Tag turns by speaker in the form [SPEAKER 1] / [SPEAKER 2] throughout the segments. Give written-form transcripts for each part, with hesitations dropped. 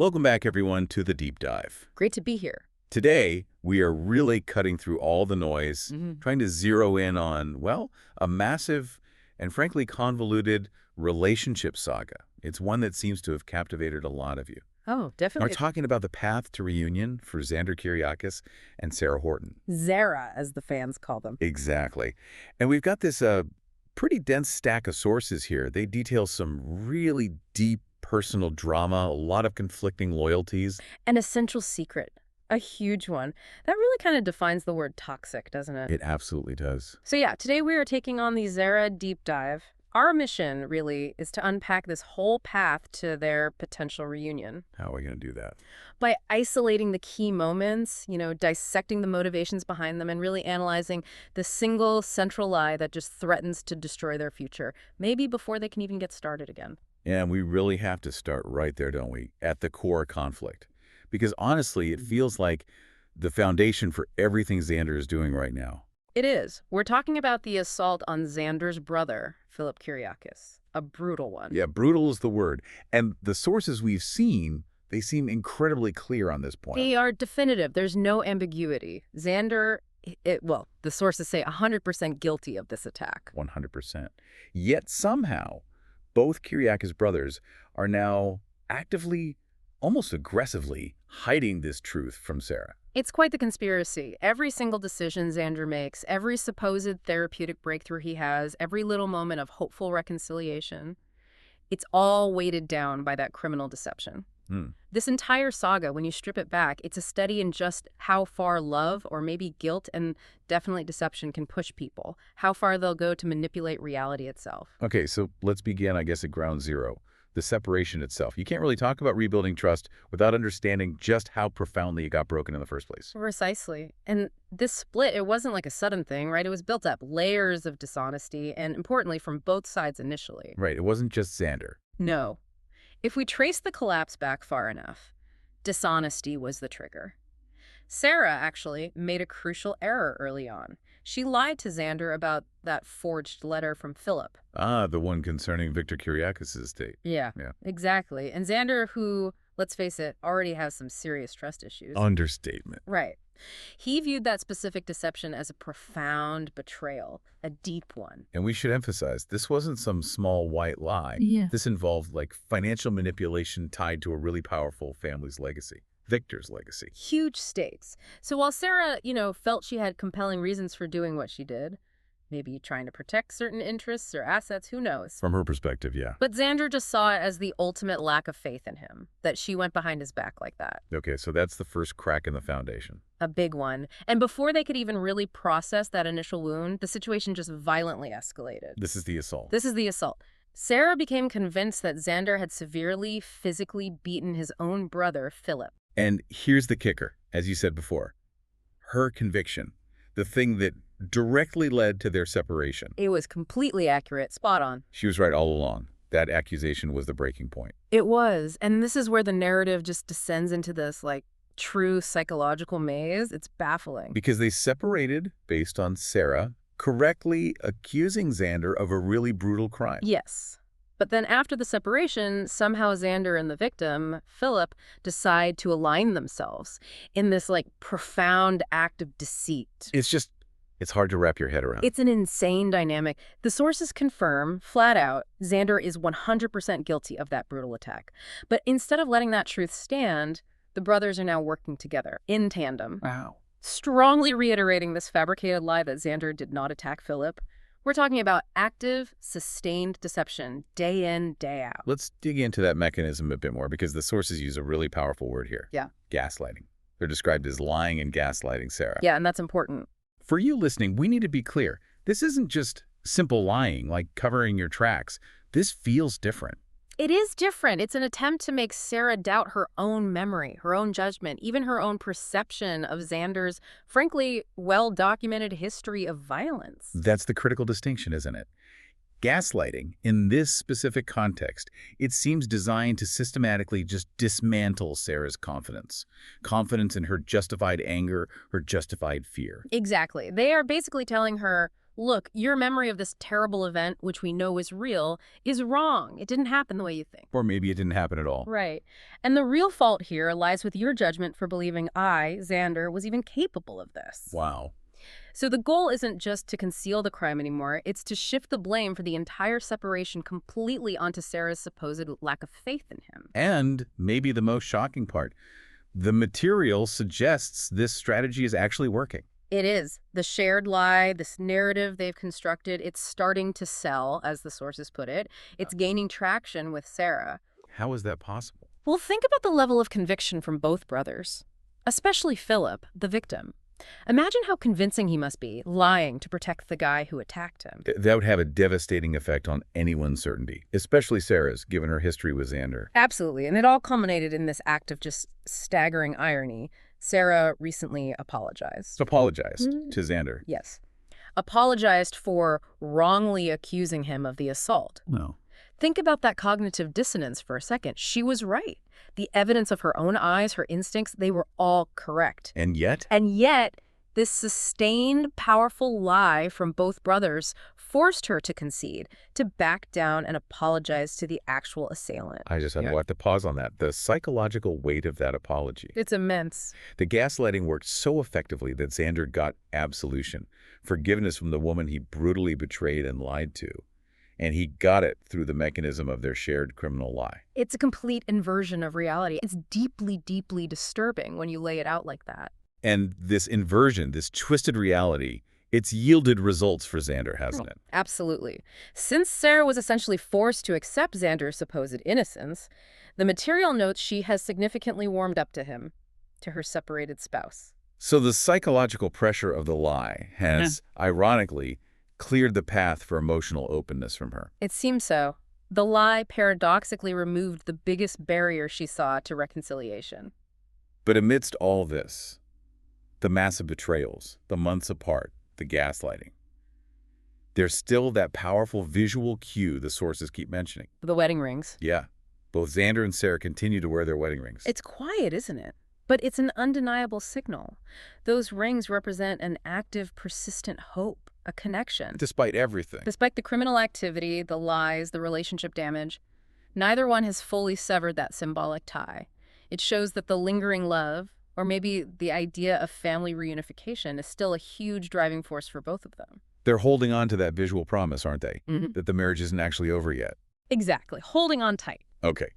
[SPEAKER 1] Welcome back, everyone, to The Deep Dive.
[SPEAKER 2] Great to be here.
[SPEAKER 1] Today, we are really cutting through all the noise, trying to zero in on, well, a massive and frankly convoluted relationship saga. It's one that seems to have captivated a lot of you.
[SPEAKER 2] Oh, definitely.
[SPEAKER 1] We're talking about the path to reunion for Xander Kyriakis and Sarah Horton.
[SPEAKER 2] Zara, as the fans call them.
[SPEAKER 1] Exactly. And we've got this pretty dense stack of sources here. They detail some really deep personal drama, a lot of conflicting loyalties.
[SPEAKER 2] An essential secret. A huge one. That really kind of defines the word toxic, doesn't it?
[SPEAKER 1] It absolutely does.
[SPEAKER 2] So yeah, today we are taking on the Zara deep dive. Our mission, really, is to unpack this whole path to their potential reunion.
[SPEAKER 1] How are we going to do that?
[SPEAKER 2] By isolating the key moments, dissecting the motivations behind them, and really analyzing the single central lie that just threatens to destroy their future, maybe before they can even get started again.
[SPEAKER 1] And we really have to start right there, don't we? At the core conflict. Because honestly, it feels like the foundation for everything Xander is doing right now.
[SPEAKER 2] It is. We're talking about the assault on Xander's brother, Philip Kyriakis. A brutal one.
[SPEAKER 1] Yeah, brutal is the word. And the sources we've seen, they seem incredibly clear on this point.
[SPEAKER 2] They are definitive. There's no ambiguity. Xander, the sources say 100% guilty of this attack.
[SPEAKER 1] 100%. Yet somehow, both Kyriakis brothers are now actively, almost aggressively, hiding this truth from Sarah.
[SPEAKER 2] It's quite the conspiracy. Every single decision Xander makes, every supposed therapeutic breakthrough he has, every little moment of hopeful reconciliation, it's all weighted down by that criminal deception. This entire saga, when you strip it back, it's a study in just how far love or maybe guilt and definitely deception can push people, how far they'll go to manipulate reality itself.
[SPEAKER 1] Okay, so let's begin, I guess, at ground zero. The separation itself. You can't really talk about rebuilding trust without understanding just how profoundly it got broken in the first place.
[SPEAKER 2] Precisely. And this split, it wasn't like a sudden thing, right? It was built up, layers of dishonesty, and importantly, from both sides initially.
[SPEAKER 1] Right, it wasn't just Xander.
[SPEAKER 2] No. If we trace the collapse back far enough, dishonesty was the trigger. Sarah, actually, made a crucial error early on. She lied to Xander about that forged letter from Philip.
[SPEAKER 1] Ah, the one concerning Victor Kyriakis' estate.
[SPEAKER 2] Yeah, exactly. And Xander, who, let's face it, already has some serious trust issues.
[SPEAKER 1] Understatement.
[SPEAKER 2] Right. He viewed that specific deception as a profound betrayal, a deep one.
[SPEAKER 1] And we should emphasize, this wasn't some small white lie.
[SPEAKER 2] Yeah.
[SPEAKER 1] This involved, financial manipulation tied to a really powerful family's legacy. Victor's legacy.
[SPEAKER 2] Huge stakes. So while Sarah, felt she had compelling reasons for doing what she did, maybe trying to protect certain interests or assets, who knows?
[SPEAKER 1] From her perspective, yeah.
[SPEAKER 2] But Xander just saw it as the ultimate lack of faith in him, that she went behind his back like that.
[SPEAKER 1] Okay, so that's the first crack in the foundation.
[SPEAKER 2] A big one. And before they could even really process that initial wound, the situation just violently escalated.
[SPEAKER 1] This is the assault.
[SPEAKER 2] This is the assault. Sarah became convinced that Xander had severely physically beaten his own brother, Philip.
[SPEAKER 1] And here's the kicker, as you said before. Her conviction, the thing that directly led to their separation.
[SPEAKER 2] It was completely accurate, spot on.
[SPEAKER 1] She was right all along. That accusation was the breaking point.
[SPEAKER 2] It was. And this is where the narrative just descends into this, true psychological maze. It's baffling.
[SPEAKER 1] Because they separated based on Sarah correctly accusing Xander of a really brutal crime.
[SPEAKER 2] Yes. But then after the separation, somehow Xander and the victim, Philip, decide to align themselves in this, profound act of deceit.
[SPEAKER 1] It's hard to wrap your head around.
[SPEAKER 2] It's an insane dynamic. The sources confirm, flat out, Xander is 100% guilty of that brutal attack. But instead of letting that truth stand, the brothers are now working together, in tandem.
[SPEAKER 1] Wow.
[SPEAKER 2] Strongly reiterating this fabricated lie that Xander did not attack Philip. We're talking about active, sustained deception, day in, day out.
[SPEAKER 1] Let's dig into that mechanism a bit more, because the sources use a really powerful word here.
[SPEAKER 2] Yeah.
[SPEAKER 1] Gaslighting. They're described as lying and gaslighting Sarah.
[SPEAKER 2] Yeah, and that's important.
[SPEAKER 1] For you listening, we need to be clear. This isn't just simple lying, like covering your tracks. This feels different.
[SPEAKER 2] It is different. It's an attempt to make Sarah doubt her own memory, her own judgment, even her own perception of Xander's, frankly, well-documented history of violence.
[SPEAKER 1] That's the critical distinction, isn't it? Gaslighting, in this specific context, it seems designed to systematically just dismantle Sarah's confidence. Confidence in her justified anger, her justified fear.
[SPEAKER 2] Exactly. They are basically telling her, Look, your memory of this terrible event, which we know is real, is wrong. It didn't happen the way you think.
[SPEAKER 1] Or maybe it didn't happen at all.
[SPEAKER 2] Right. And the real fault here lies with your judgment for believing I, Xander, was even capable of this.
[SPEAKER 1] Wow.
[SPEAKER 2] So the goal isn't just to conceal the crime anymore, it's to shift the blame for the entire separation completely onto Sarah's supposed lack of faith in him.
[SPEAKER 1] And maybe the most shocking part, the material suggests this strategy is actually working.
[SPEAKER 2] It is. The shared lie, this narrative they've constructed, it's starting to sell, as the sources put it. It's gaining traction with Sarah.
[SPEAKER 1] How is that possible?
[SPEAKER 2] Well, think about the level of conviction from both brothers, especially Philip, the victim. Imagine how convincing he must be, lying to protect the guy who attacked him.
[SPEAKER 1] That would have a devastating effect on anyone's certainty, especially Sarah's, given her history with Xander.
[SPEAKER 2] Absolutely, and it all culminated in this act of just staggering irony. Sarah recently apologized.
[SPEAKER 1] Apologized to Xander.
[SPEAKER 2] Yes. Apologized for wrongly accusing him of the assault.
[SPEAKER 1] No.
[SPEAKER 2] Think about that cognitive dissonance for a second. She was right. The evidence of her own eyes, her instincts, they were all correct.
[SPEAKER 1] And yet?
[SPEAKER 2] And yet, this sustained, powerful lie from both brothers forced her to concede, to back down and apologize to the actual assailant.
[SPEAKER 1] I just have to pause on that. The psychological weight of that apology.
[SPEAKER 2] It's immense.
[SPEAKER 1] The gaslighting worked so effectively that Xander got absolution, forgiveness from the woman he brutally betrayed and lied to. And he got it through the mechanism of their shared criminal lie.
[SPEAKER 2] It's a complete inversion of reality. It's deeply, deeply disturbing when you lay it out like that.
[SPEAKER 1] And this inversion, this twisted reality, it's yielded results for Xander, hasn't it?
[SPEAKER 2] Absolutely. Since Sarah was essentially forced to accept Xander's supposed innocence, the material notes she has significantly warmed up to him, to her separated spouse.
[SPEAKER 1] So the psychological pressure of the lie has, ironically, cleared the path for emotional openness from her.
[SPEAKER 2] It seems so. The lie paradoxically removed the biggest barrier she saw to reconciliation.
[SPEAKER 1] But amidst all this, the massive betrayals, the months apart, the gaslighting, there's still that powerful visual cue the sources keep mentioning.
[SPEAKER 2] The wedding rings.
[SPEAKER 1] Yeah. Both Xander and Sarah continue to wear their wedding rings.
[SPEAKER 2] It's quiet, isn't it? But it's an undeniable signal. Those rings represent an active, persistent hope, a connection.
[SPEAKER 1] Despite everything.
[SPEAKER 2] Despite the criminal activity, the lies, the relationship damage, neither one has fully severed that symbolic tie. It shows that the lingering love, or maybe the idea of family reunification, is still a huge driving force for both of them.
[SPEAKER 1] They're holding on to that visual promise, aren't they?
[SPEAKER 2] Mm-hmm.
[SPEAKER 1] That the marriage isn't actually over yet.
[SPEAKER 2] Exactly. Holding on tight.
[SPEAKER 1] Okay.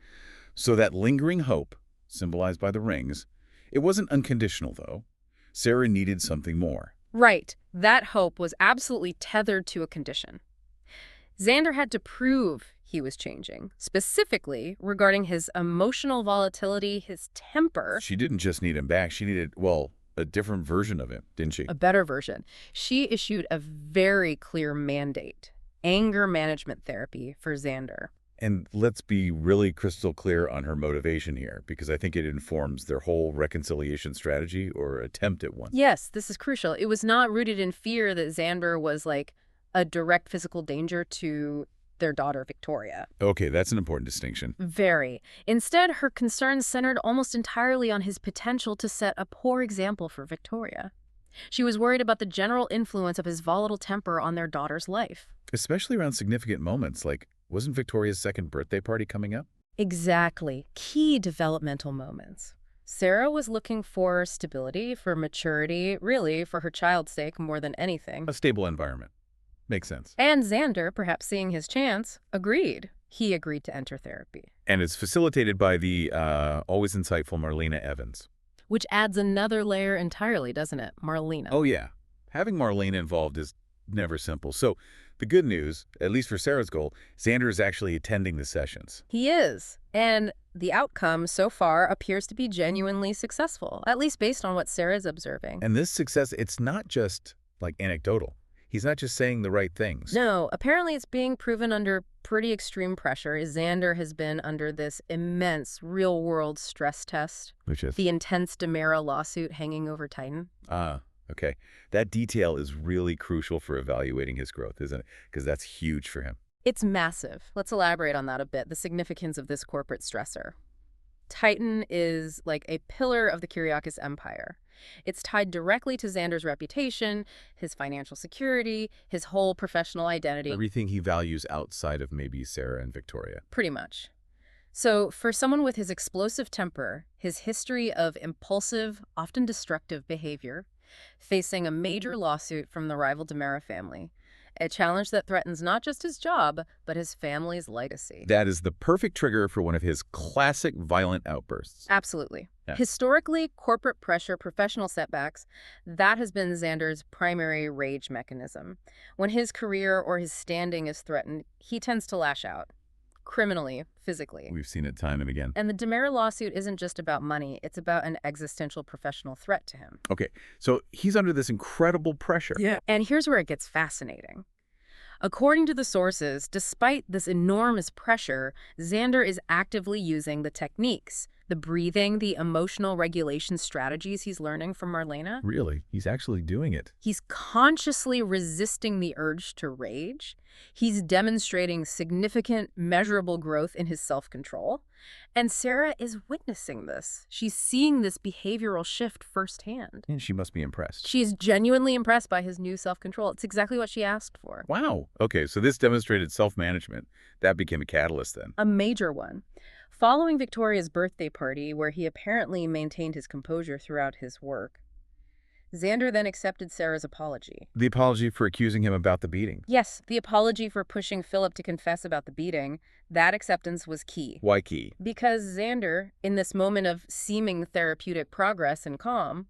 [SPEAKER 1] So that lingering hope, symbolized by the rings, it wasn't unconditional, though. Sarah needed something more.
[SPEAKER 2] Right. That hope was absolutely tethered to a condition. Xander had to prove he was changing, specifically regarding his emotional volatility, his temper.
[SPEAKER 1] She didn't just need him back. She needed, well, a different version of him, didn't she?
[SPEAKER 2] A better version. She issued a very clear mandate, anger management therapy for Xander.
[SPEAKER 1] And let's be really crystal clear on her motivation here, because I think it informs their whole reconciliation strategy or attempt at one.
[SPEAKER 2] Yes, this is crucial. It was not rooted in fear that Xander was like a direct physical danger to their daughter, Victoria.
[SPEAKER 1] Okay, that's an important distinction.
[SPEAKER 2] Very. Instead, her concerns centered almost entirely on his potential to set a poor example for Victoria. She was worried about the general influence of his volatile temper on their daughter's life.
[SPEAKER 1] Especially around significant moments, like wasn't Victoria's second birthday party coming up?
[SPEAKER 2] Exactly. Key developmental moments. Sarah was looking for stability, for maturity, really for her child's sake more than anything.
[SPEAKER 1] A stable environment. Makes sense.
[SPEAKER 2] And Xander, perhaps seeing his chance, agreed. He agreed to enter therapy.
[SPEAKER 1] And it's facilitated by the always insightful Marlena Evans.
[SPEAKER 2] Which adds another layer entirely, doesn't it? Marlena.
[SPEAKER 1] Oh, yeah. Having Marlena involved is never simple. So the good news, at least for Sarah's goal, Xander is actually attending the sessions.
[SPEAKER 2] He is. And the outcome so far appears to be genuinely successful, at least based on what Sarah's observing.
[SPEAKER 1] And this success, it's not just like anecdotal. He's not just saying the right things.
[SPEAKER 2] No, apparently it's being proven under pretty extreme pressure. Xander has been under this immense real-world stress test.
[SPEAKER 1] Which is?
[SPEAKER 2] The intense Demera lawsuit hanging over Titan.
[SPEAKER 1] Ah, okay. That detail is really crucial for evaluating his growth, isn't it? Because that's huge for him.
[SPEAKER 2] It's massive. Let's elaborate on that a bit, the significance of this corporate stressor. Titan is like a pillar of the Kyriakis empire. It's tied directly to Xander's reputation, his financial security, his whole professional identity.
[SPEAKER 1] Everything he values outside of maybe Sarah and Victoria.
[SPEAKER 2] Pretty much. So for someone with his explosive temper, his history of impulsive, often destructive behavior, facing a major lawsuit from the rival Demera family, a challenge that threatens not just his job, but his family's legacy.
[SPEAKER 1] That is the perfect trigger for one of his classic violent outbursts.
[SPEAKER 2] Absolutely.
[SPEAKER 1] Yeah.
[SPEAKER 2] Historically, corporate pressure, professional setbacks, that has been Xander's primary rage mechanism. When his career or his standing is threatened, he tends to lash out. Criminally, physically.
[SPEAKER 1] We've seen it time and again.
[SPEAKER 2] And the Demera lawsuit isn't just about money, it's about an existential professional threat to him.
[SPEAKER 1] Okay, so he's under this incredible pressure.
[SPEAKER 2] Yeah. And here's where it gets fascinating. According to the sources, despite this enormous pressure, Xander is actively using the techniques, the breathing, the emotional regulation strategies he's learning from Marlena.
[SPEAKER 1] Really? He's actually doing it.
[SPEAKER 2] He's consciously resisting the urge to rage. He's demonstrating significant, measurable growth in his self-control. And Sarah is witnessing this. She's seeing this behavioral shift firsthand.
[SPEAKER 1] And she must be impressed.
[SPEAKER 2] She is genuinely impressed by his new self-control. It's exactly what she asked for.
[SPEAKER 1] Wow. Okay, so this demonstrated self-management. That became a catalyst then.
[SPEAKER 2] A major one. Following Victoria's birthday party, where he apparently maintained his composure throughout his work, Xander then accepted Sarah's apology.
[SPEAKER 1] The apology for accusing him about the beating.
[SPEAKER 2] Yes, the apology for pushing Philip to confess about the beating. That acceptance was key.
[SPEAKER 1] Why key?
[SPEAKER 2] Because Xander, in this moment of seeming therapeutic progress and calm,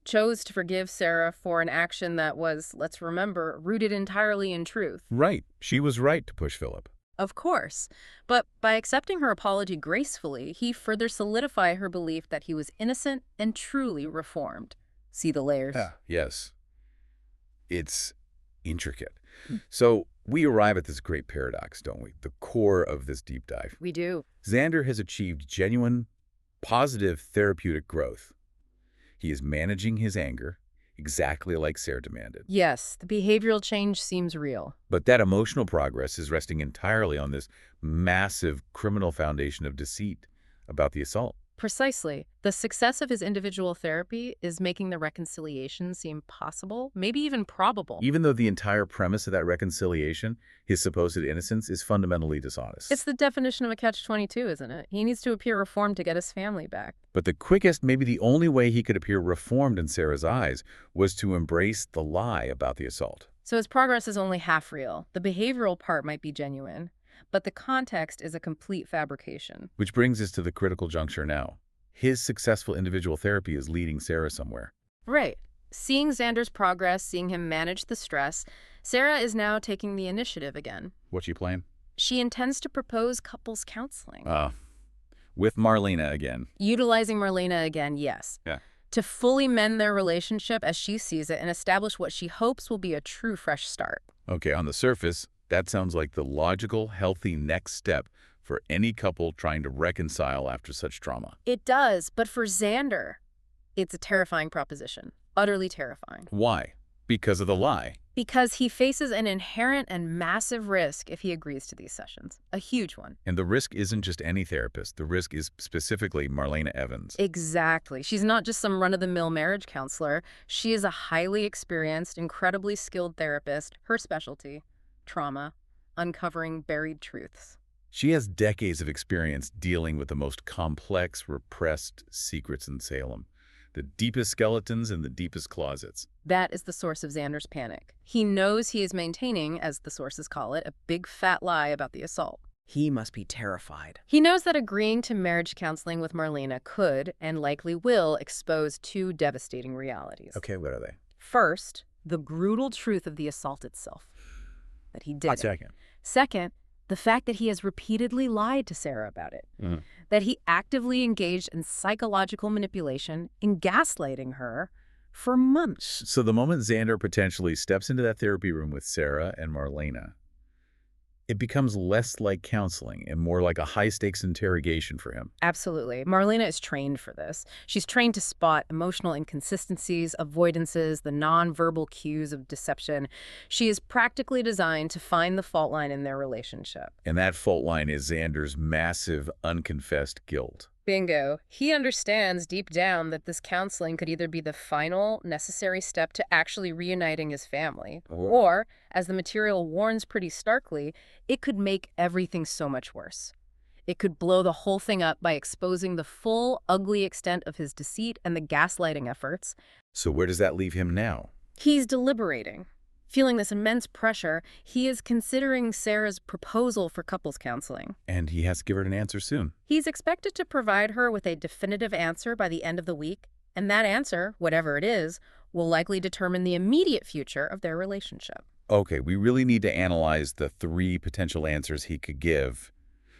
[SPEAKER 2] chose to forgive Sarah for an action that was, let's remember, rooted entirely in truth.
[SPEAKER 1] Right. She was right to push Philip.
[SPEAKER 2] Of course. But by accepting her apology gracefully, he further solidified her belief that he was innocent and truly reformed. See the layers?
[SPEAKER 1] Yes. It's intricate. So we arrive at this great paradox, don't we? The core of this deep dive.
[SPEAKER 2] We do.
[SPEAKER 1] Xander has achieved genuine, positive therapeutic growth. He is managing his anger exactly like Sarah demanded.
[SPEAKER 2] Yes, the behavioral change seems real.
[SPEAKER 1] But that emotional progress is resting entirely on this massive criminal foundation of deceit about the assault.
[SPEAKER 2] Precisely. The success of his individual therapy is making the reconciliation seem possible, maybe even probable.
[SPEAKER 1] Even though the entire premise of that reconciliation, his supposed innocence, is fundamentally dishonest.
[SPEAKER 2] It's the definition of a catch-22, isn't it? He needs to appear reformed to get his family back.
[SPEAKER 1] But the quickest, maybe the only way he could appear reformed in Sarah's eyes was to embrace the lie about the assault.
[SPEAKER 2] So his progress is only half real. The behavioral part might be genuine, but the context is a complete fabrication.
[SPEAKER 1] Which brings us to the critical juncture now. His successful individual therapy is leading Sarah somewhere.
[SPEAKER 2] Right. Seeing Xander's progress, seeing him manage the stress, Sarah is now taking the initiative again.
[SPEAKER 1] What's she playing?
[SPEAKER 2] She intends to propose couples counseling.
[SPEAKER 1] With Marlena again.
[SPEAKER 2] Utilizing Marlena again, yes.
[SPEAKER 1] Yeah.
[SPEAKER 2] To fully mend their relationship as she sees it and establish what she hopes will be a true fresh start.
[SPEAKER 1] Okay, on the surface, that sounds like the logical, healthy next step for any couple trying to reconcile after such trauma.
[SPEAKER 2] It does, but for Xander, it's a terrifying proposition. Utterly terrifying.
[SPEAKER 1] Why? Because of the lie.
[SPEAKER 2] Because he faces an inherent and massive risk if he agrees to these sessions. A huge one.
[SPEAKER 1] And the risk isn't just any therapist. The risk is specifically Marlena Evans.
[SPEAKER 2] Exactly. She's not just some run-of-the-mill marriage counselor. She is a highly experienced, incredibly skilled therapist. Her specialty, trauma, uncovering buried truths.
[SPEAKER 1] She has decades of experience dealing with the most complex, repressed secrets in Salem. The deepest skeletons in the deepest closets.
[SPEAKER 2] That is the source of Xander's panic. He knows he is maintaining, as the sources call it, a big fat lie about the assault.
[SPEAKER 3] He must be terrified.
[SPEAKER 2] He knows that agreeing to marriage counseling with Marlena could, and likely will, expose two devastating realities.
[SPEAKER 1] Okay, what are they?
[SPEAKER 2] First, the brutal truth of the assault itself. That he did it.
[SPEAKER 1] Second.
[SPEAKER 2] Second, the fact that he has repeatedly lied to Sarah about it. That he actively engaged in psychological manipulation, in gaslighting her, for months.
[SPEAKER 1] So the moment Xander potentially steps into that therapy room with Sarah and Marlena, it becomes less like counseling and more like a high-stakes interrogation for him.
[SPEAKER 2] Absolutely. Marlena is trained for this. She's trained to spot emotional inconsistencies, avoidances, the nonverbal cues of deception. She is practically designed to find the fault line in their relationship.
[SPEAKER 1] And that fault line is Xander's massive, unconfessed guilt.
[SPEAKER 2] Bingo. He understands deep down that this counseling could either be the final necessary step to actually reuniting his family, or, as the material warns pretty starkly, it could make everything so much worse. It could blow the whole thing up by exposing the full, ugly extent of his deceit and the gaslighting efforts.
[SPEAKER 1] So where does that leave him now?
[SPEAKER 2] He's deliberating. Feeling this immense pressure, he is considering Sarah's proposal for couples counseling.
[SPEAKER 1] And he has to give her an answer soon.
[SPEAKER 2] He's expected to provide her with a definitive answer by the end of the week, and that answer, whatever it is, will likely determine the immediate future of their relationship.
[SPEAKER 1] Okay, we really need to analyze the 3 potential answers he could give,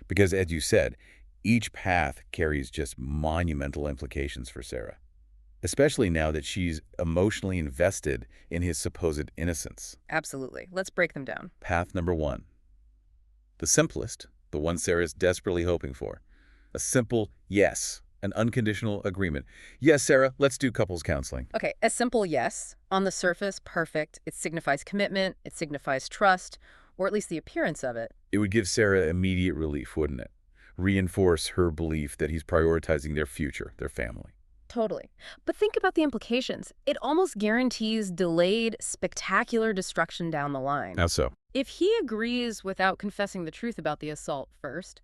[SPEAKER 1] because as you said, each path carries just monumental implications for Sarah, especially now that she's emotionally invested in his supposed innocence.
[SPEAKER 2] Absolutely. Let's break them down.
[SPEAKER 1] Path number 1. The simplest, the one Sarah's desperately hoping for. A simple yes, an unconditional agreement. Yes, Sarah, let's do couples counseling.
[SPEAKER 2] Okay, a simple yes. On the surface, perfect. It signifies commitment, it signifies trust, or at least the appearance of it.
[SPEAKER 1] It would give Sarah immediate relief, wouldn't it? Reinforce her belief that he's prioritizing their future, their family.
[SPEAKER 2] Totally. But think about the implications. It almost guarantees delayed, spectacular destruction down the line.
[SPEAKER 1] How so?
[SPEAKER 2] If he agrees without confessing the truth about the assault first,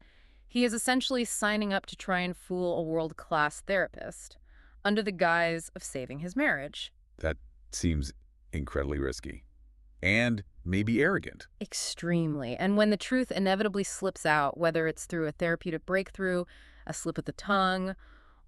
[SPEAKER 2] he is essentially signing up to try and fool a world-class therapist under the guise of saving his marriage.
[SPEAKER 1] That seems incredibly risky. And maybe arrogant.
[SPEAKER 2] Extremely. And when the truth inevitably slips out, whether it's through a therapeutic breakthrough, a slip of the tongue,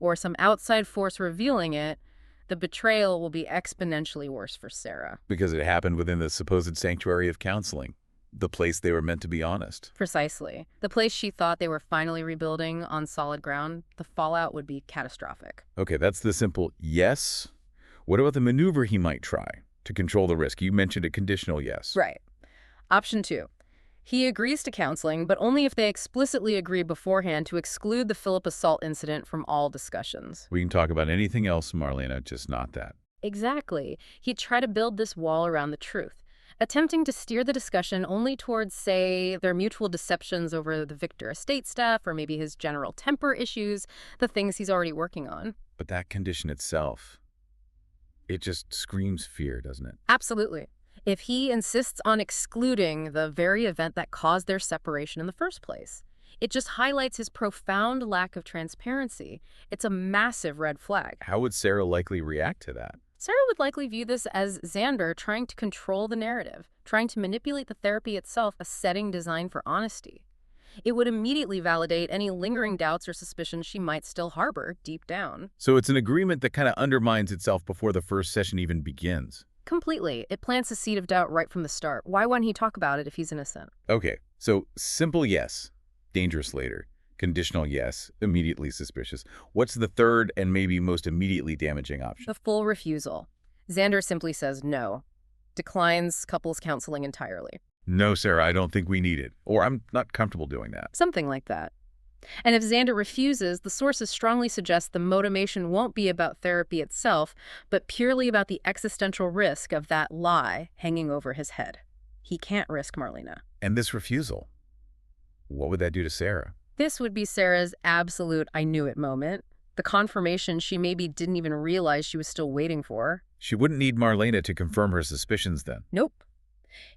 [SPEAKER 2] or some outside force revealing it, the betrayal will be exponentially worse for Sarah.
[SPEAKER 1] Because it happened within the supposed sanctuary of counseling, the place they were meant to be honest.
[SPEAKER 2] Precisely. The place she thought they were finally rebuilding on solid ground, the fallout would be catastrophic.
[SPEAKER 1] Okay, that's the simple yes. What about the maneuver he might try to control the risk? You mentioned a conditional yes.
[SPEAKER 2] Right. Option 2. He agrees to counseling, but only if they explicitly agree beforehand to exclude the Philip assault incident from all discussions.
[SPEAKER 1] We can talk about anything else, Marlena, just not that.
[SPEAKER 2] Exactly. He'd try to build this wall around the truth, attempting to steer the discussion only towards, say, their mutual deceptions over the Victor estate stuff, or maybe his general temper issues, the things he's already working on.
[SPEAKER 1] But that condition itself, it just screams fear, doesn't it?
[SPEAKER 2] Absolutely. If he insists on excluding the very event that caused their separation in the first place, it just highlights his profound lack of transparency. It's a massive red flag.
[SPEAKER 1] How would Sarah likely react to that?
[SPEAKER 2] Sarah would likely view this as Xander trying to control the narrative, trying to manipulate the therapy itself, a setting designed for honesty. It would immediately validate any lingering doubts or suspicions she might still harbor deep down.
[SPEAKER 1] So it's an agreement that kind of undermines itself before the first session even begins.
[SPEAKER 2] Completely. It plants a seed of doubt right from the start. Why wouldn't he talk about it if he's innocent?
[SPEAKER 1] Okay, so simple yes, dangerous later. Conditional yes, immediately suspicious. What's the third and maybe most immediately damaging option?
[SPEAKER 2] The full refusal. Xander simply says no. Declines couples counseling entirely.
[SPEAKER 1] No, Sarah, I don't think we need it. Or I'm not comfortable doing that.
[SPEAKER 2] Something like that. And if Xander refuses, the sources strongly suggest the motivation won't be about therapy itself, but purely about the existential risk of that lie hanging over his head. He can't risk Marlena.
[SPEAKER 1] And this refusal, what would that do to Sarah?
[SPEAKER 2] This would be Sarah's absolute I knew it moment, the confirmation she maybe didn't even realize she was still waiting for.
[SPEAKER 1] She wouldn't need Marlena to confirm her suspicions then.
[SPEAKER 2] Nope.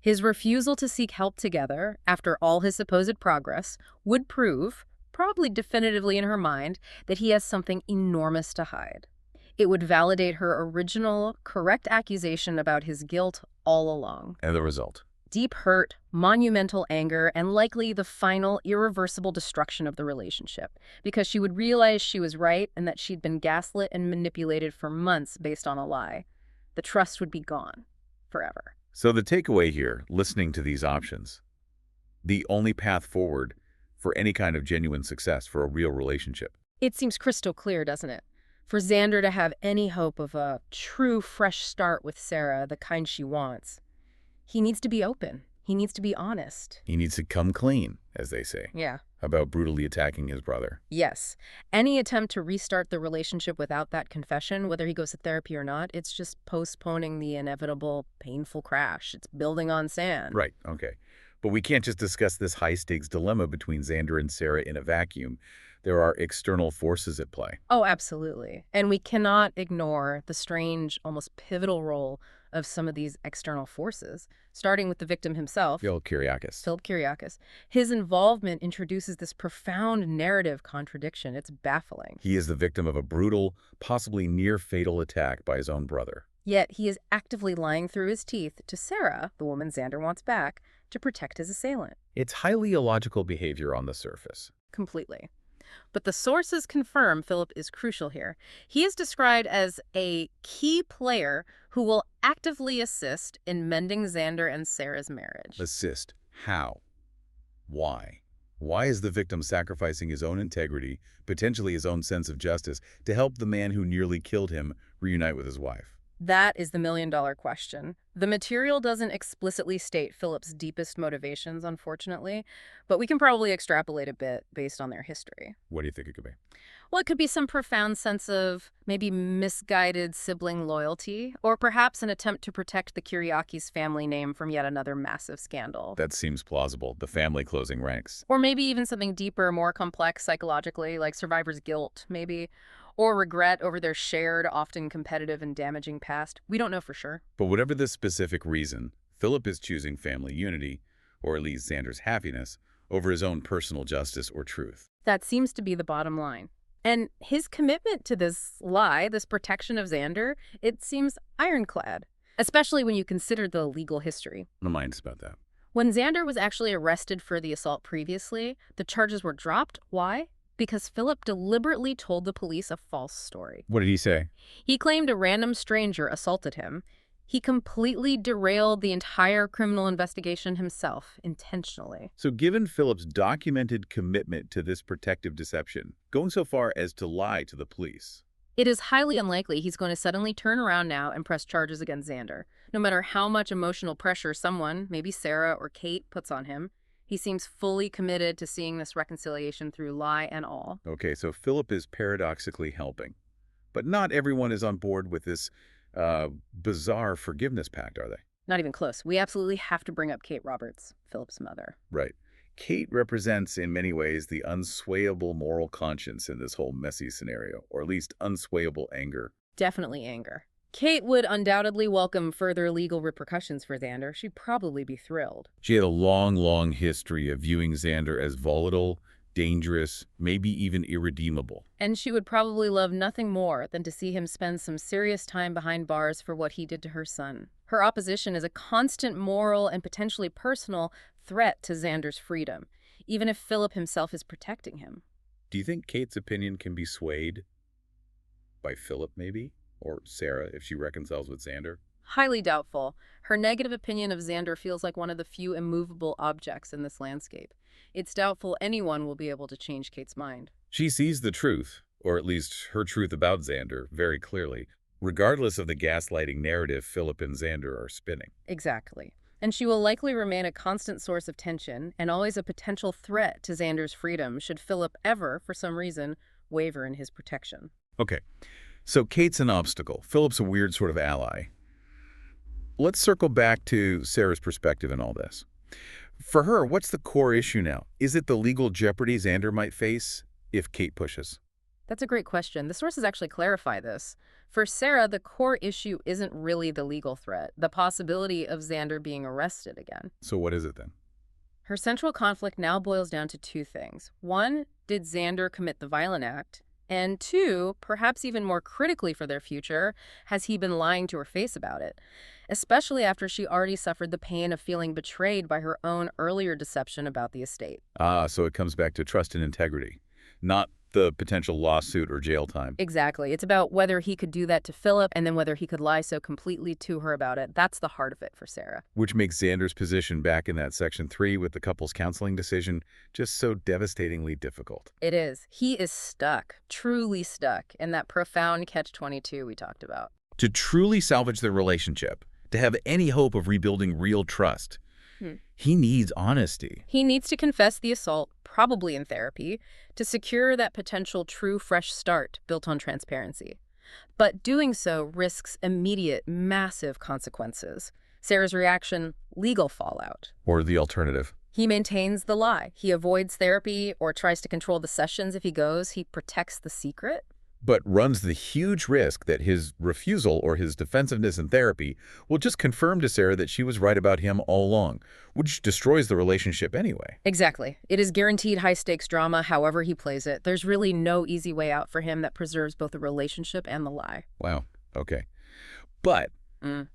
[SPEAKER 2] His refusal to seek help together, after all his supposed progress, would prove, probably definitively in her mind, that he has something enormous to hide. It would validate her original, correct accusation about his guilt all along.
[SPEAKER 1] And the result?
[SPEAKER 2] Deep hurt, monumental anger, and likely the final, irreversible destruction of the relationship, because she would realize she was right and that she'd been gaslit and manipulated for months based on a lie. The trust would be gone. Forever.
[SPEAKER 1] So the takeaway here, listening to these options, the only path forward for any kind of genuine success for a real relationship.
[SPEAKER 2] It seems crystal clear, doesn't it? For Xander to have any hope of a true fresh start with Sarah, the kind she wants, he needs to be open. He needs to be honest.
[SPEAKER 1] He needs to come clean, as they say.
[SPEAKER 2] Yeah.
[SPEAKER 1] About brutally attacking his brother.
[SPEAKER 2] Yes. Any attempt to restart the relationship without that confession, whether he goes to therapy or not, it's just postponing the inevitable painful crash. It's building on sand.
[SPEAKER 1] Right, okay. But we can't just discuss this high-stakes dilemma between Xander and Sarah in a vacuum. There are external forces at play.
[SPEAKER 2] Oh, absolutely. And we cannot ignore the strange, almost pivotal role of some of these external forces, starting with the victim himself,
[SPEAKER 1] Phil Kyriakis.
[SPEAKER 2] Philip Kyriakis. His involvement introduces this profound narrative contradiction. It's baffling.
[SPEAKER 1] He is the victim of a brutal, possibly near-fatal attack by his own brother.
[SPEAKER 2] Yet he is actively lying through his teeth to Sarah, the woman Xander wants back, to protect his assailant.
[SPEAKER 1] It's highly illogical behavior on the surface.
[SPEAKER 2] Completely. But the sources confirm Philip is crucial here. He is described as a key player who will actively assist in mending Xander and Sarah's marriage.
[SPEAKER 1] Assist. How? Why? Why is the victim sacrificing his own integrity, potentially his own sense of justice, to help the man who nearly killed him reunite with his wife?
[SPEAKER 2] That is the million-dollar question. The material doesn't explicitly state Philip's deepest motivations, unfortunately, but we can probably extrapolate a bit based on their history.
[SPEAKER 1] What do you think it could be?
[SPEAKER 2] Well, it could be some profound sense of maybe misguided sibling loyalty, or perhaps an attempt to protect the Kyriakis family name from yet another massive scandal.
[SPEAKER 1] That seems plausible, the family closing ranks.
[SPEAKER 2] Or maybe even something deeper, more complex psychologically, like survivor's guilt, maybe, or regret over their shared, often competitive and damaging past. We don't know for sure.
[SPEAKER 1] But whatever the specific reason, Philip is choosing family unity, or at least Xander's happiness, over his own personal justice or truth.
[SPEAKER 2] That seems to be the bottom line. And his commitment to this lie, this protection of Xander, it seems ironclad, especially when you consider the legal history.
[SPEAKER 1] No minds about that.
[SPEAKER 2] When Xander was actually arrested for the assault previously, the charges were dropped. Why? Because Philip deliberately told the police a false story.
[SPEAKER 1] What did he say?
[SPEAKER 2] He claimed a random stranger assaulted him. He completely derailed the entire criminal investigation himself, intentionally.
[SPEAKER 1] So given Philip's documented commitment to this protective deception, going so far as to lie to the police,
[SPEAKER 2] it is highly unlikely he's going to suddenly turn around now and press charges against Xander. No matter how much emotional pressure someone, maybe Sarah or Kate, puts on him, he seems fully committed to seeing this reconciliation through lie and all.
[SPEAKER 1] Okay, so Philip is paradoxically helping. But not everyone is on board with this bizarre forgiveness pact, are they?
[SPEAKER 2] Not even close. We absolutely have to bring up Kate Roberts, Philip's mother.
[SPEAKER 1] Right. Kate represents, in many ways, the unswayable moral conscience in this whole messy scenario, or at least unswayable anger.
[SPEAKER 2] Definitely anger. Kate would undoubtedly welcome further legal repercussions for Xander. She'd probably be thrilled.
[SPEAKER 1] She had a long, long history of viewing Xander as volatile, dangerous, maybe even irredeemable.
[SPEAKER 2] And she would probably love nothing more than to see him spend some serious time behind bars for what he did to her son. Her opposition is a constant moral and potentially personal threat to Xander's freedom, even if Philip himself is protecting him.
[SPEAKER 1] Do you think Kate's opinion can be swayed by Philip, maybe? Or Sarah, if she reconciles with Xander?
[SPEAKER 2] Highly doubtful. Her negative opinion of Xander feels like one of the few immovable objects in this landscape. It's doubtful anyone will be able to change Kate's mind.
[SPEAKER 1] She sees the truth, or at least her truth about Xander, very clearly, regardless of the gaslighting narrative Philip and Xander are spinning.
[SPEAKER 2] Exactly. And she will likely remain a constant source of tension and always a potential threat to Xander's freedom should Philip ever, for some reason, waver in his protection.
[SPEAKER 1] Okay, so Kate's an obstacle. Philip's a weird sort of ally. Let's circle back to Sarah's perspective in all this. For her, what's the core issue now? Is it the legal jeopardy Xander might face if Kate pushes?
[SPEAKER 2] That's a great question. The sources actually clarify this. For Sarah, the core issue isn't really the legal threat, the possibility of Xander being arrested again.
[SPEAKER 1] So what is it then?
[SPEAKER 2] Her central conflict now boils down to two things. One, did Xander commit the violent act? And two, perhaps even more critically for their future, has he been lying to her face about it? Especially after she already suffered the pain of feeling betrayed by her own earlier deception about the estate.
[SPEAKER 1] So it comes back to trust and integrity, not the potential lawsuit or jail time.
[SPEAKER 2] Exactly. It's about whether he could do that to Philip and then whether he could lie so completely to her about it. That's the heart of it for Sarah.
[SPEAKER 1] Which makes Xander's position back in that Section 3 with the couple's counseling decision just so devastatingly difficult.
[SPEAKER 2] It is. He is stuck, truly stuck, in that profound catch-22 we talked about.
[SPEAKER 1] To truly salvage their relationship, to have any hope of rebuilding real trust, he needs honesty.
[SPEAKER 2] He needs to confess the assault, probably in therapy, to secure that potential true fresh start built on transparency. But doing so risks immediate, massive consequences. Sarah's reaction, legal fallout.
[SPEAKER 1] Or the alternative.
[SPEAKER 2] He maintains the lie. He avoids therapy or tries to control the sessions if he goes. He protects the secret.
[SPEAKER 1] But runs the huge risk that his refusal or his defensiveness in therapy will just confirm to Sarah that she was right about him all along, which destroys the relationship anyway.
[SPEAKER 2] Exactly. It is guaranteed high-stakes drama however he plays it. There's really no easy way out for him that preserves both the relationship and the lie.
[SPEAKER 1] Wow. Okay. But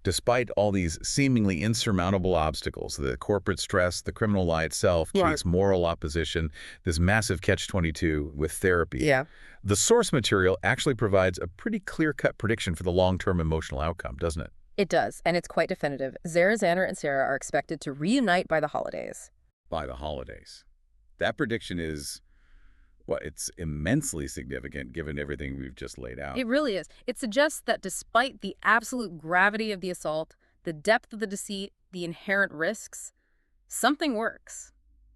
[SPEAKER 1] despite all these seemingly insurmountable obstacles, the corporate stress, the criminal lie itself, Jake's moral opposition, this massive catch-22 with therapy, the source material actually provides a pretty clear-cut prediction for the long-term emotional outcome, doesn't it?
[SPEAKER 2] It does, and it's quite definitive. Xander and Sarah are expected to reunite by the holidays.
[SPEAKER 1] By the holidays. That prediction is, well, it's immensely significant given everything we've just laid out.
[SPEAKER 2] It really is. It suggests that despite the absolute gravity of the assault, the depth of the deceit, the inherent risks, something works.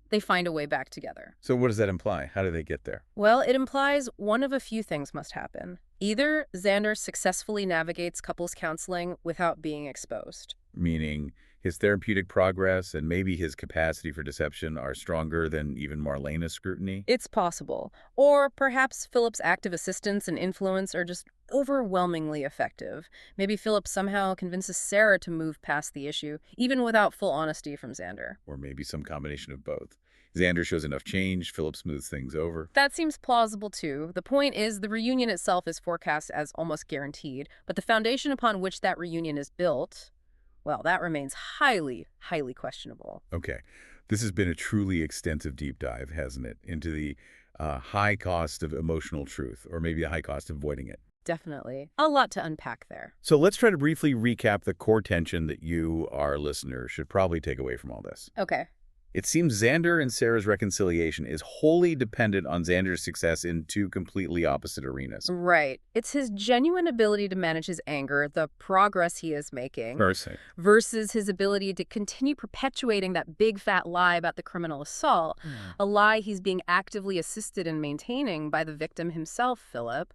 [SPEAKER 2] They find a way back together.
[SPEAKER 1] So what does that imply? How do they get there?
[SPEAKER 2] Well, it implies one of a few things must happen. Either Xander successfully navigates couples counseling without being exposed.
[SPEAKER 1] Meaning his therapeutic progress and maybe his capacity for deception are stronger than even Marlena's scrutiny?
[SPEAKER 2] It's possible. Or perhaps Philip's active assistance and influence are just overwhelmingly effective. Maybe Philip somehow convinces Sarah to move past the issue, even without full honesty from Xander.
[SPEAKER 1] Or maybe some combination of both. Xander shows enough change, Philip smooths things over.
[SPEAKER 2] That seems plausible too. The point is the reunion itself is forecast as almost guaranteed, but the foundation upon which that reunion is built, well, that remains highly, highly questionable.
[SPEAKER 1] Okay. This has been a truly extensive deep dive, hasn't it, into the high cost of emotional truth, or maybe the high cost of avoiding it.
[SPEAKER 2] Definitely. A lot to unpack there.
[SPEAKER 1] So let's try to briefly recap the core tension that you, our listener, should probably take away from all this.
[SPEAKER 2] Okay.
[SPEAKER 1] It seems Xander and Sarah's reconciliation is wholly dependent on Xander's success in two completely opposite arenas.
[SPEAKER 2] Right. It's his genuine ability to manage his anger, the progress he is making, versus his ability to continue perpetuating that big fat lie about the criminal assault, a lie he's being actively assisted in maintaining by the victim himself, Philip.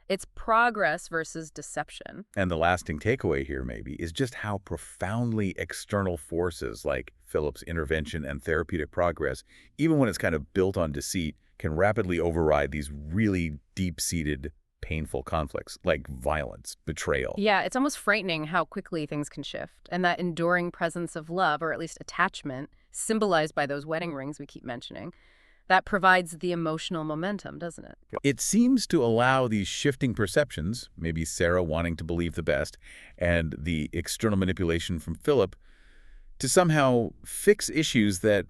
[SPEAKER 2] It's progress versus deception.
[SPEAKER 1] And the lasting takeaway here, maybe, is just how profoundly external forces like Philip's intervention and therapeutic progress, even when it's kind of built on deceit, can rapidly override these really deep-seated, painful conflicts, like violence, betrayal.
[SPEAKER 2] Yeah, it's almost frightening how quickly things can shift. And that enduring presence of love, or at least attachment, symbolized by those wedding rings we keep mentioning, that provides the emotional momentum, doesn't it?
[SPEAKER 1] It seems to allow these shifting perceptions, maybe Sarah wanting to believe the best, and the external manipulation from Philip, to somehow fix issues that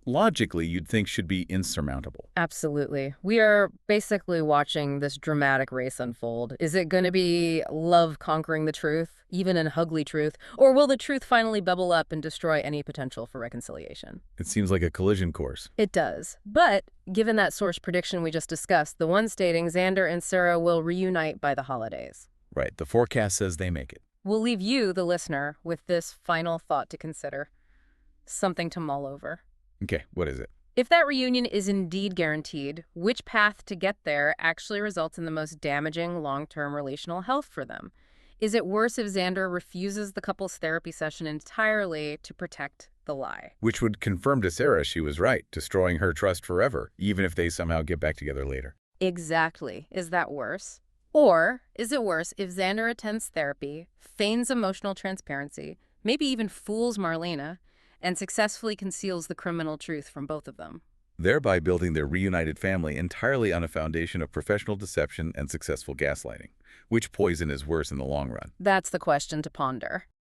[SPEAKER 1] logically you'd think should be insurmountable.
[SPEAKER 2] Absolutely. We are basically watching this dramatic race unfold. Is it going to be love conquering the truth, even an ugly truth, or will the truth finally bubble up and destroy any potential for reconciliation?
[SPEAKER 1] It seems like a collision course.
[SPEAKER 2] It does. But given that source prediction we just discussed, the one stating Xander and Sarah will reunite by the holidays.
[SPEAKER 1] Right. The forecast says they make it.
[SPEAKER 2] We'll leave you, the listener, with this final thought to consider. Something to mull over.
[SPEAKER 1] Okay, what is it?
[SPEAKER 2] If that reunion is indeed guaranteed, which path to get there actually results in the most damaging long-term relational health for them? Is it worse if Xander refuses the couple's therapy session entirely to protect the lie?
[SPEAKER 1] Which would confirm to Sarah she was right, destroying her trust forever, even if they somehow get back together later.
[SPEAKER 2] Exactly. Is that worse? Or is it worse if Xander attends therapy, feigns emotional transparency, maybe even fools Marlena, and successfully conceals the criminal truth from both of them?
[SPEAKER 1] Thereby building their reunited family entirely on a foundation of professional deception and successful gaslighting. Which poison is worse in the long run?
[SPEAKER 2] That's the question to ponder.